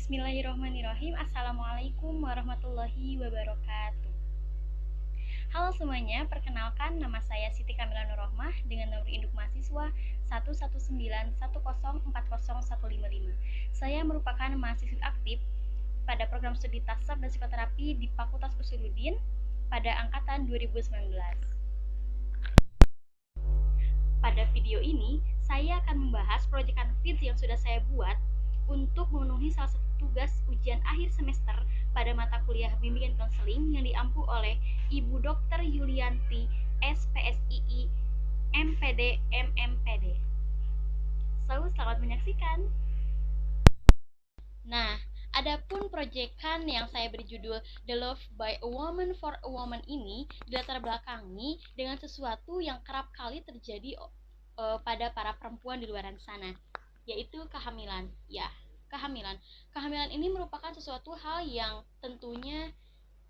Bismillahirrahmanirrahim. Assalamualaikum warahmatullahi wabarakatuh. Halo semuanya, perkenalkan nama saya Siti Kamila Nurrohmah dengan nomor induk mahasiswa 11910404155. Saya merupakan mahasiswi aktif pada program studi tasawuf dan psikoterapi di Fakultas Usuluddin pada angkatan 2019. Pada video ini, saya akan membahas proyekan quiz yang sudah saya buat untuk memenuhi salah satu tugas ujian akhir semester pada mata kuliah bimbingan konseling yang diampu oleh Ibu Dr. Yulianti, SPSII, MPD, MMPD. Selamat menyaksikan. Nah, adapun proyekan yang saya beri judul The Love by a Woman for a Woman ini dilatar belakangi dengan sesuatu yang kerap kali terjadi pada para perempuan di luar sana, yaitu kehamilan. Ya, kehamilan. Kehamilan ini merupakan sesuatu hal yang tentunya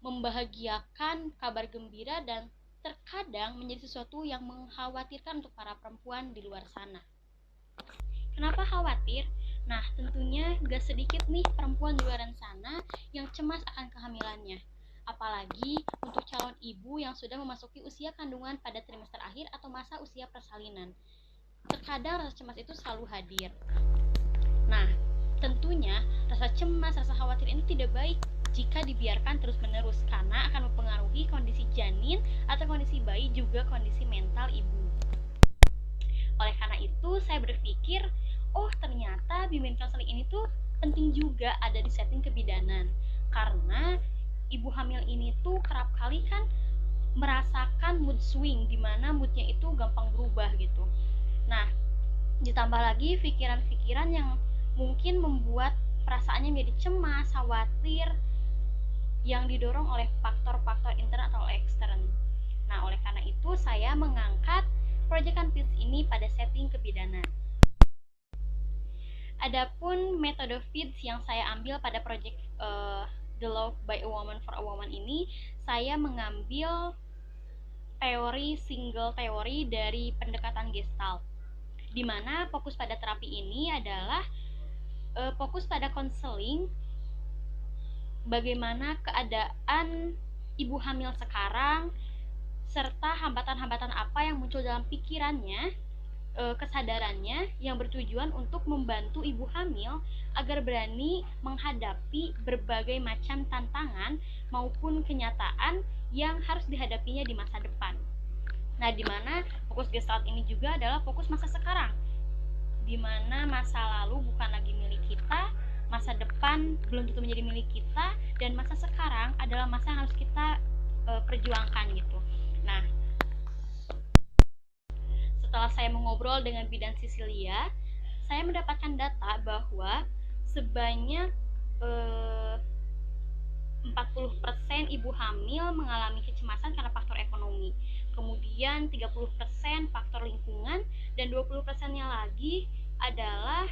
membahagiakan, kabar gembira, dan terkadang menjadi sesuatu yang mengkhawatirkan untuk para perempuan di luar sana. Kenapa khawatir? Nah, tentunya gak sedikit nih perempuan di luar sana yang cemas akan kehamilannya. Apalagi untuk calon ibu yang sudah memasuki usia kandungan pada trimester akhir atau masa usia persalinan. Terkadang rasa cemas itu selalu hadir. Nah, tentunya rasa cemas, rasa khawatir ini tidak baik jika dibiarkan terus-menerus karena akan mempengaruhi kondisi janin atau kondisi bayi, juga kondisi mental ibu. Oleh karena itu, saya berpikir, oh ternyata bimbingan konseling ini tuh penting juga ada di setting kebidanan. Karena ibu hamil ini tuh kerap kali kan merasakan mood swing, dimana moodnya itu gampang berubah gitu. Nah, ditambah lagi pikiran-pikiran yang mungkin membuat perasaannya menjadi cemas, khawatir, yang didorong oleh faktor-faktor intern atau ekstern. Nah, oleh karena itu saya mengangkat proyekan quiz ini pada setting kebidanan. Adapun metode quiz yang saya ambil pada proyek The Love by a Woman for a Woman ini, saya mengambil teori single teori dari pendekatan Gestalt, di mana fokus pada terapi ini adalah fokus pada konseling bagaimana keadaan ibu hamil sekarang, serta hambatan-hambatan apa yang muncul dalam pikirannya, kesadarannya yang bertujuan untuk membantu ibu hamil agar berani menghadapi berbagai macam tantangan maupun kenyataan yang harus dihadapinya di masa depan. Nah, di mana fokus Gestalt ini juga adalah fokus masa sekarang, di mana masa lalu bukan lagi milik kita, masa depan belum tentu menjadi milik kita, dan masa sekarang adalah masa yang harus kita perjuangkan gitu. Nah, setelah saya mengobrol dengan bidan Sisilia, saya mendapatkan data bahwa sebanyak 40% ibu hamil mengalami kecemasan karena faktor ekonomi. Kemudian 30% faktor lingkungan, dan 20%-nya lagi adalah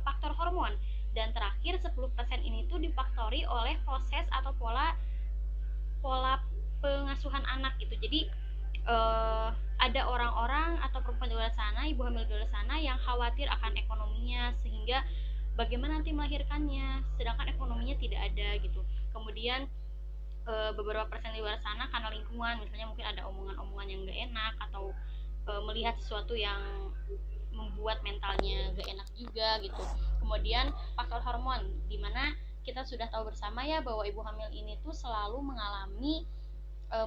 faktor hormon. Dan terakhir 10% ini tuh difaktori oleh proses atau pola pengasuhan anak gitu. Jadi ada orang-orang atau perempuan di luar sana, ibu hamil di luar sana yang khawatir akan ekonominya, sehingga bagaimana nanti melahirkannya, sedangkan ekonominya tidak ada gitu. Kemudian beberapa persen di luar sana karena lingkungan, misalnya mungkin ada omongan-omongan yang gak enak, atau melihat sesuatu yang membuat mentalnya gak enak juga gitu. Kemudian faktor hormon, dimana kita sudah tahu bersama ya bahwa ibu hamil ini tuh selalu mengalami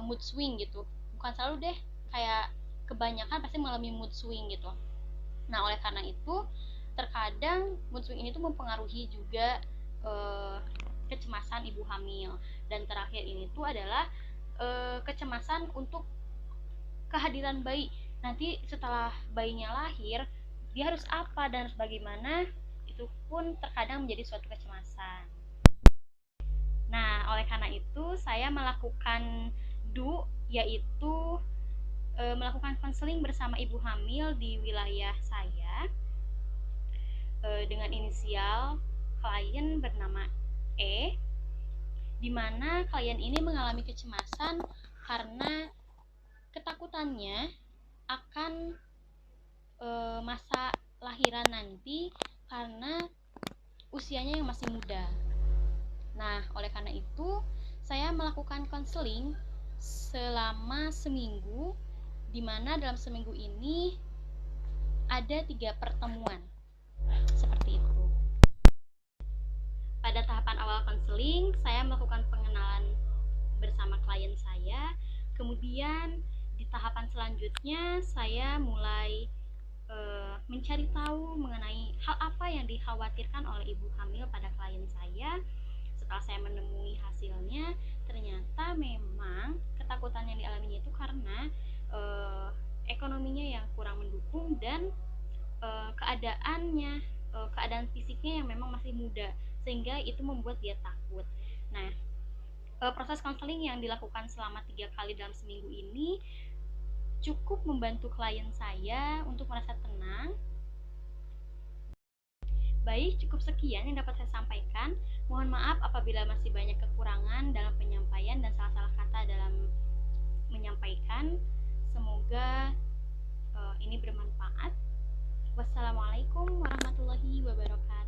mood swing gitu. Bukan selalu deh, kayak kebanyakan pasti mengalami mood swing gitu. Nah, oleh karena itu terkadang mood swing ini tuh mempengaruhi juga kecemasan ibu hamil. Dan terakhir ini tuh adalah kecemasan untuk kehadiran bayi. Nanti setelah bayinya lahir, dia harus apa dan harus bagaimana, itu pun terkadang menjadi suatu kecemasan. Nah, oleh karena itu saya melakukan yaitu melakukan konseling bersama ibu hamil di wilayah saya dengan inisial klien bernama E, di mana klien ini mengalami kecemasan karena ketakutannya akan masa lahiran nanti, karena usianya yang masih muda. Nah, oleh karena itu, saya melakukan konseling selama seminggu, di mana dalam seminggu ini ada 3 pertemuan. Seperti itu. Pada tahapan awal konseling, saya melakukan pengenalan bersama klien saya. Kemudian di tahapan selanjutnya, saya mulai mencari tahu mengenai hal apa yang dikhawatirkan oleh ibu hamil pada klien saya. Setelah saya menemui hasilnya, ternyata memang ketakutan yang dialaminya itu karena ekonominya yang kurang mendukung dan keadaan fisiknya yang memang masih muda, sehingga itu membuat dia takut. Nah, proses konseling yang dilakukan selama 3 kali dalam seminggu ini cukup membantu klien saya untuk merasa tenang. Baik, cukup sekian yang dapat saya sampaikan. Mohon maaf apabila masih banyak kekurangan dalam penyampaian dan salah-salah kata dalam menyampaikan. Semoga ini bermanfaat. Wassalamualaikum warahmatullahi wabarakatuh.